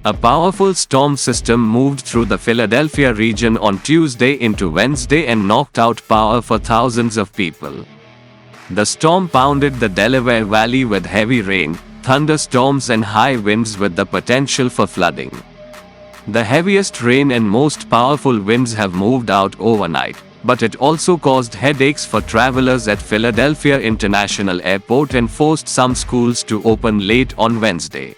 A powerful storm system moved through the Philadelphia region on Tuesday into Wednesday and knocked out power for thousands of people. The storm pounded the Delaware Valley with heavy rain, thunderstorms and high winds with the potential for flooding. The heaviest rain and most powerful winds have moved out overnight, but it also caused headaches for travelers at Philadelphia International Airport and forced some schools to open late on Wednesday.